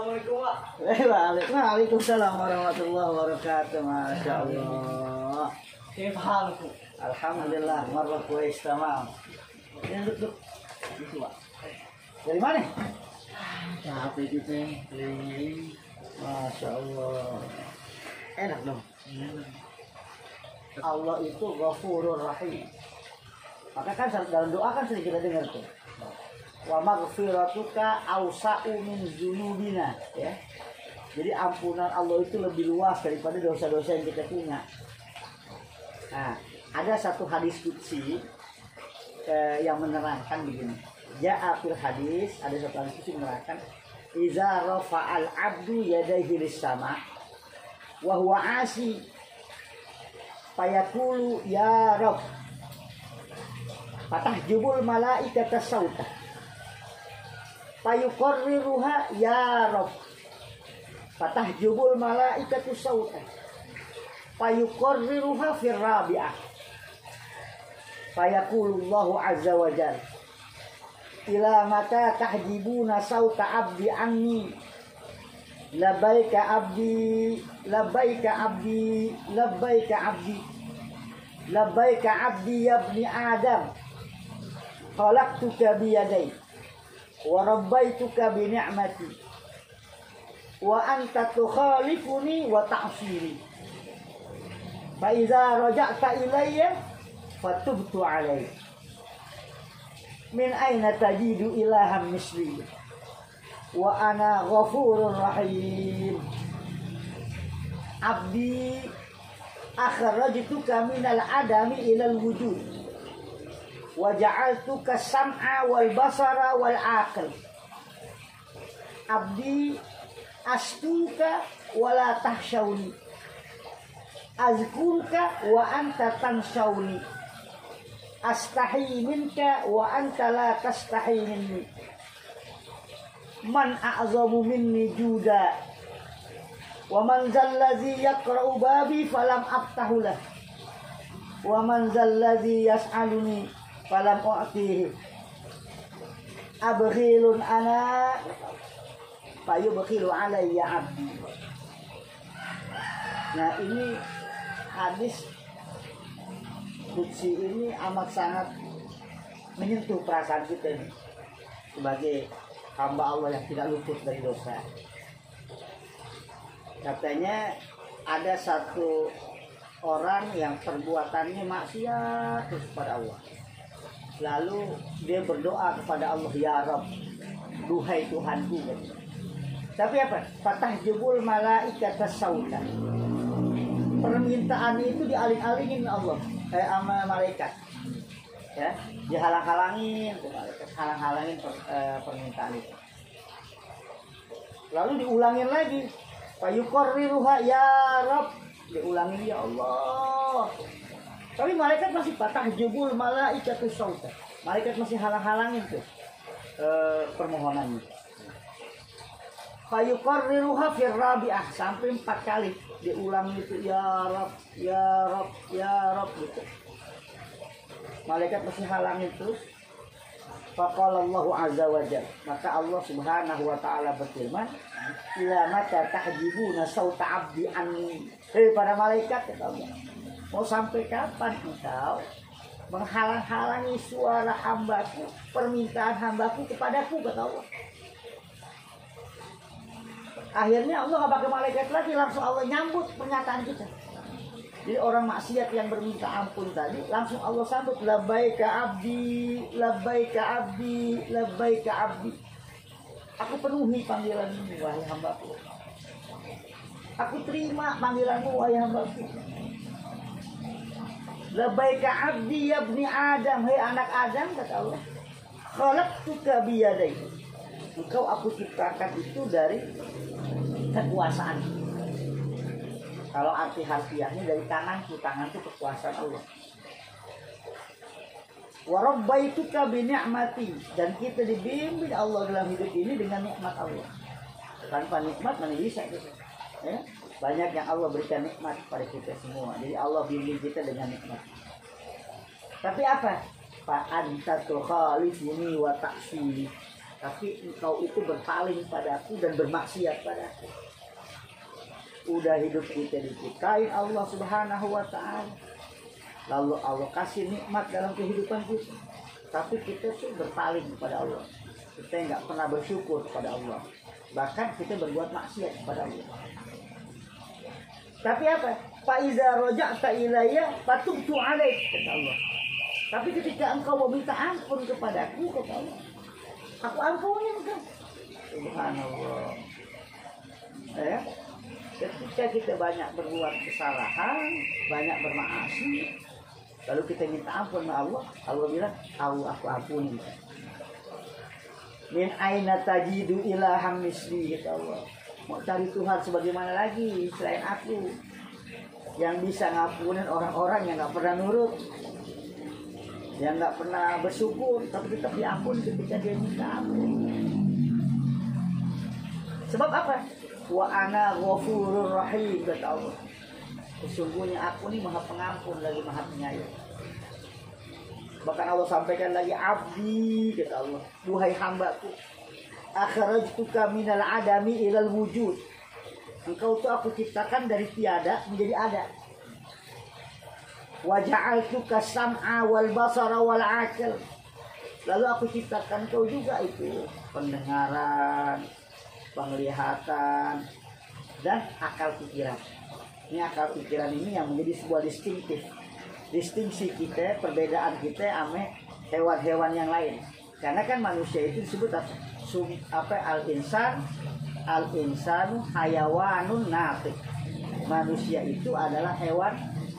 Assalamualaikum Pak. Waalaikumsalam warahmatullahi wabarakatuh. Masya Allah. Kayfa halukum? Alhamdulillah, marwah kuis tamam. Ini duduk. Gitu, Pak. Dari mana? Capek kita. Masya Allah. Enak dong. Allah itu Ghafurur Rahim. Maka kan dalam doa kan sering kita dengar tuh. Wa maghfiratuka awsa'u min dzunubina, ya. Jadi ampunan Allah itu lebih luas daripada dosa-dosa yang kita punya. Nah, ada satu hadis qudsi yang menerangkan begini. Ja'a fil hadis, ada satu hadis qudsi menerangkan iza rafa'al 'abdu yadayhi lis-sama' wa huwa 'asi fayaqulu ya Rabb fatahjubul malaikata sauta fayuqarriruha ya Rabb fatahjubul malaikatu sauta fayuqarriruha fir rabi'ah fayaqulullahu azza wa jalla ila mata tahjibuna sauta abdi anni labbaika abdi labbaika abdi labbaika abdi labbaika abdi ya ibni adam khalaqtuka biyadai wa rabbaituka bi ni'mati wa anta tukhalifuni wa ta'siri fa iza raja'ta ilayya fatubtu alayk min aina tajidu ilahan misli wa ana ghafurur rahim abdi akhrajtuka minal adami ilal wujud wa ja'altuka sam'a wal basara wal aql abdi astuka wala tahshawni azkurka wa anta tanshawni astahi minka wa anta la tastahi minni man a'zamu minni juda wa man zallazi yaqra'u babi falam aftahu lah wa man zallazi yas'aluni falam u'tihi abghilun ana fayubghilu alayya abdi. Nah, ini hadis qudsi ini amat sangat menyentuh perasaan kita ini sebagai hamba Allah yang tidak luput dari dosa. Katanya ada satu orang yang perbuatannya maksiat terus kepada Allah. Lalu dia berdoa kepada Allah, ya Rabb, duhai Tuhanku. Tapi apa? Fatahjubul malaikata sauta. Permintaan itu dialing-alingin Allah, sama malaikat. Ya, dihalang-halangin, malaikat halang-halangin permintaan itu. Lalu diulangin lagi. Fayuqarriruha ya Rabb, diulangin ya Allah. Tapi malaikat masih fatahjubul malaikatu sauta. Malaikat masih halang-halangin tuh permohonannya. Fayuqarriruha fir rabi'ah, sampai 4 kali diulang itu ya Rabb, ya Rabb, ya Rabb gitu. Malaikat masih halangin terus. Faqala Allahu azza wa jalla, maka Allah Subhanahu wa taala berfirman, ila mata tahjibuna sauta abdi anni. Para malaikat, kata Allah, mau sampai kapan engkau menghalang-halangi suara hambaku, permintaan hambaku kepadaku, kata Allah. Akhirnya Allah gak pakai malaikat lagi, langsung Allah nyambut pernyataan kita. Jadi orang maksiat yang berminta ampun tadi, langsung Allah sambut, labbaika abdi, labbaika abdi, labbaika abdi. Aku penuhi panggilanmu, wahai hambaku. Aku terima panggilanmu, wahai hambaku. Labbaika abdi ya ibni Adam, hai anak Adam, kata Allah. Khalaqtuka biyadai. Engkau aku ciptakan itu dari kekuasaan. Kalau arti harfiahnya dari tanganku, tangan itu kekuasaan Allah. Wa rabbaituka bi ni'mati, dan kita dibimbing Allah dalam hidup ini dengan nikmat Allah. Tanpa nikmat mana bisa gitu. Ya? Banyak yang Allah berikan nikmat pada kita semua. Jadi Allah bimbing kita dengan nikmat. Tapi apa? Fa anta tukhalifuni wa ta'sili. tapi engkau itu berpaling padaku dan bermaksiat padaku. Udah hidup kita diciptain Allah Subhanahu wa ta'ala, lalu Allah kasih nikmat dalam kehidupan kita, tapi kita tuh berpaling kepada Allah. Kita nggak pernah bersyukur kepada Allah, bahkan kita berbuat maksiat kepada Allah. Tapi apa? Fa iza raja'ta ilayya fatubtu 'alaik, kata Allah. Tapi ketika engkau meminta ampun kepadaku, kata Allah, aku ampuni engkau. Subhanallah. Ya. Ketika kita banyak berbuat kesalahan, banyak bermaksiat, lalu kita minta ampun sama Allah, Allah bilang, aku ampuni. Min aina tajidu ilaham misli, kata Allah. Mau cari Tuhan sebagaimana lagi selain aku, yang bisa ngampunin orang-orang yang nggak pernah nurut, yang nggak pernah bersyukur, tapi tetap diampun ketika dia minta ampun. Sebab apa? Wa ana ghafurur rahim, kata Allah. Sesungguhnya aku ini maha pengampun lagi maha penyayang. Bahkan Allah sampaikan lagi, abdi, kata Allah, duhai hambaku, akhrajtuka minal adami ilal wujud. Engkau tuh aku ciptakan dari tiada menjadi ada. Wa ja'altuka sam'a wal basara wal aql. Lalu aku ciptakan kau juga itu pendengaran, penglihatan, dan akal pikiran. Ini akal pikiran ini yang menjadi sebuah distingsi kita, perbedaan kita ame hewan-hewan yang lain. Karena kan manusia itu disebut apa? Al-insanu hayawanun natik. Manusia itu adalah hewan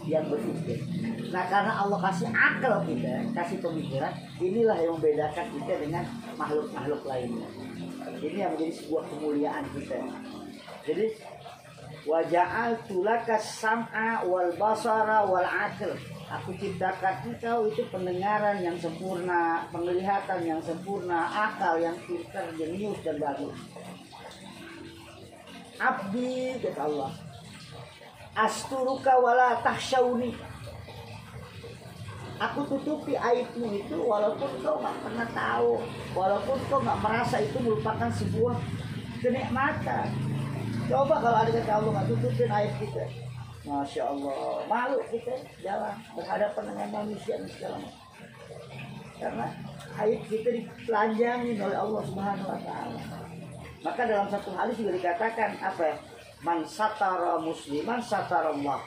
yang berpikir. Nah, karena Allah kasih akal kita, kasih pemikiran, inilah yang membedakan kita dengan makhluk-makhluk lainnya. Ini yang menjadi sebuah kemuliaan kita. Jadi wa ja'altu laka sam'a wal basara wal aql. Aku ciptakan engkau itu pendengaran yang sempurna, penglihatan yang sempurna, akal yang pintar, jenius dan bagus. Abdi, kata Allah, asturuka wala tahsyauni. Aku tutupi aibmu itu walaupun kau gak pernah tahu, walaupun kau gak merasa itu merupakan sebuah kenikmatan. Coba kalau ada kata Allah gak tutupin aib kita, Masya Allah, malu kita jalan berhadapan dengan manusia dan segala macam. Karena aib kita ditelanjangin oleh Allah Subhanahu wa ta'ala. Maka dalam satu hadis juga dikatakan apa? Man satara musliman satara Allah.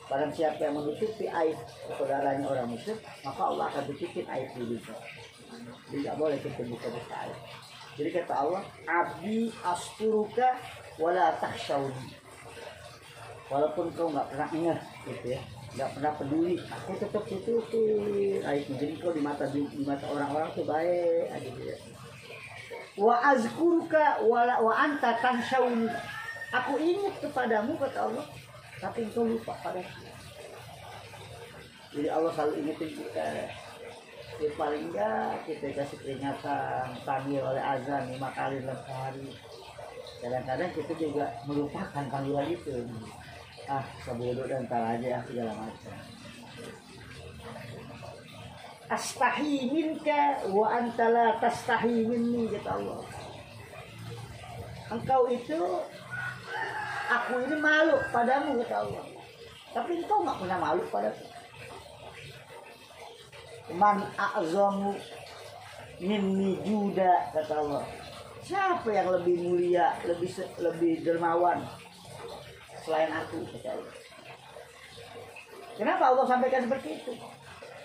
Barang siapa yang menutupi aib saudaranya orang muslim, maka Allah akan tutupin aib dirinya. Jadi tidak boleh kita buka-buka aib. Jadi kata Allah, abdi asturuka wala takhshawni. Walaupun kau nggak pernah ingat gitu ya, nggak pernah peduli, aku tetap tutupin aibmu. Jadi kau di mata orang-orang tuh baik aja gitu ya. Wa azkuruka wa anta tanshawni. Aku ingat kepadamu, kata Allah, tapi engkau lupa padaku. Jadi Allah selalu ingetin kita. Ya paling enggak kita kasih peringatan, panggil oleh azan 5 kali dalam sehari. Kadang-kadang kita juga melupakan panggilan itu. Sebodoh dan ntar aja segala macam. Astahi minka wa anta la tastahi minni, kata Allah. Engkau itu, aku ini malu padamu, kata Allah. Tapi engkau nggak pernah malu padaku. Man a'zamu minni juda, kata Allah. Siapa yang lebih mulia, lebih dermawan selain aku, kata Allah. Kenapa Allah sampaikan seperti itu?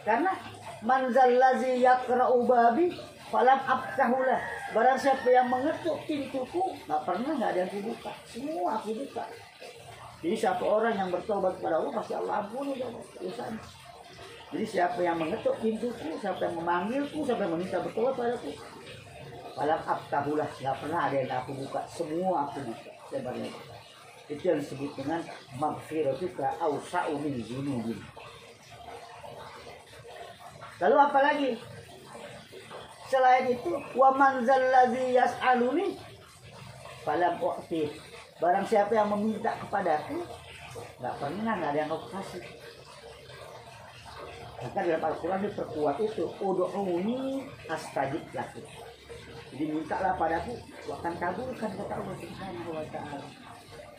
Karena man zallazi yaqra'u babi falam aftahulah. Barang siapa yang mengetuk pintuku, nggak ada yang kubuka, semua aku buka. Jadi siapa orang yang bertobat kepada Allah, pasti Allah ampuni dosanya. Jadi siapa yang mengetuk pintuku, siapa yang memanggilku, siapa yang meminta bertobat padaku, falam aftahulah, nggak pernah ada yang aku buka, semua aku buka sebenarnya. Itu yang disebut dengan maghfiratuka awsa'u min dzunubin. Lalu apa lagi? Selain itu, wa man zallazi yas'aluni falam u'ti. Barang siapa yang meminta kepadaku, enggak ada yang aku kasih. Maka dalam Al-Qur'an diperkuat itu, ud'uni astajib lakum. Jadi mintalah padaku, akan kabulkan kata Allah Subhanahu wa taala.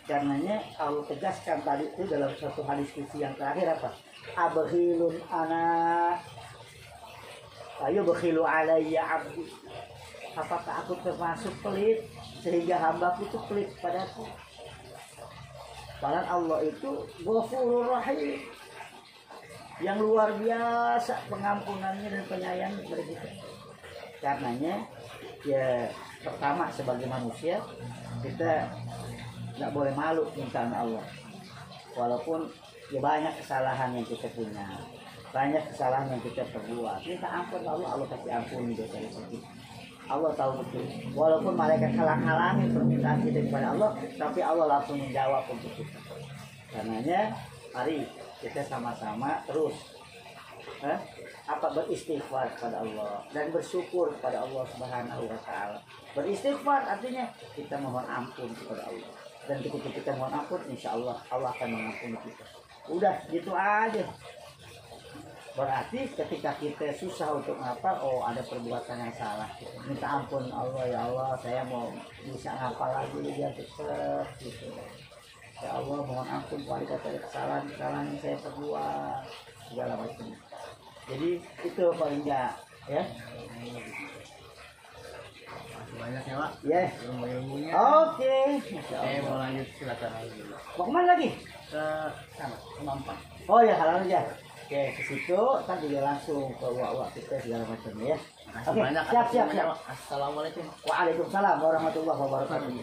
Karenanya Allah tegaskan tadi itu dalam satu hadis qudsi yang terakhir apa? Abkhilun ana ayo bakhilu alayya abdi. Apakah aku termasuk pelit sehingga hambaku itu pelit padaku? Padahal Allah itu Ghafurur Rahim, yang luar biasa pengampunannya dan penyayang kepada kita. Karenanya ya pertama sebagai manusia kita nggak boleh malu minta Allah, walaupun ya banyak kesalahan yang kita punya, banyak kesalahan yang kita perbuat. Minta ampun Allah, Allah kasih ampuni dosa kita. Allah tahu betul, walaupun malaikat halang-halangin permintaan kita kepada Allah, tapi Allah langsung menjawab untuk kita. Karenanya mari kita sama-sama terus beristighfar kepada Allah dan bersyukur kepada Allah Subhanahu wa taala. Beristighfar artinya kita mohon ampun kepada Allah. Dan ketika kita mohon ampun, insya Allah Allah akan mengampuni kita. Udah gitu aja. Berarti ketika kita susah untuk ngapal, oh ada perbuatan yang salah, minta ampun Allah, ya Allah saya mau bisa ngapal lagi biar cepat gitu. Ya Allah mohon ampun pada kesalahan yang saya perbuat segala macam. Jadi itu paling enggak ya. Banyak ya Pak. Ya. Ilmu-ilmunya. Oke. Saya mau lanjut silakan. Mau kemana lagi? Ke sana, ke Mampang. Oh ya halal aja. Oke, ke situ kan juga langsung ke uak kita segala macam ya. Makasih Oke, banyak. siap. Assalamualaikum. Waalaikumsalam warahmatullahi wabarakatuh.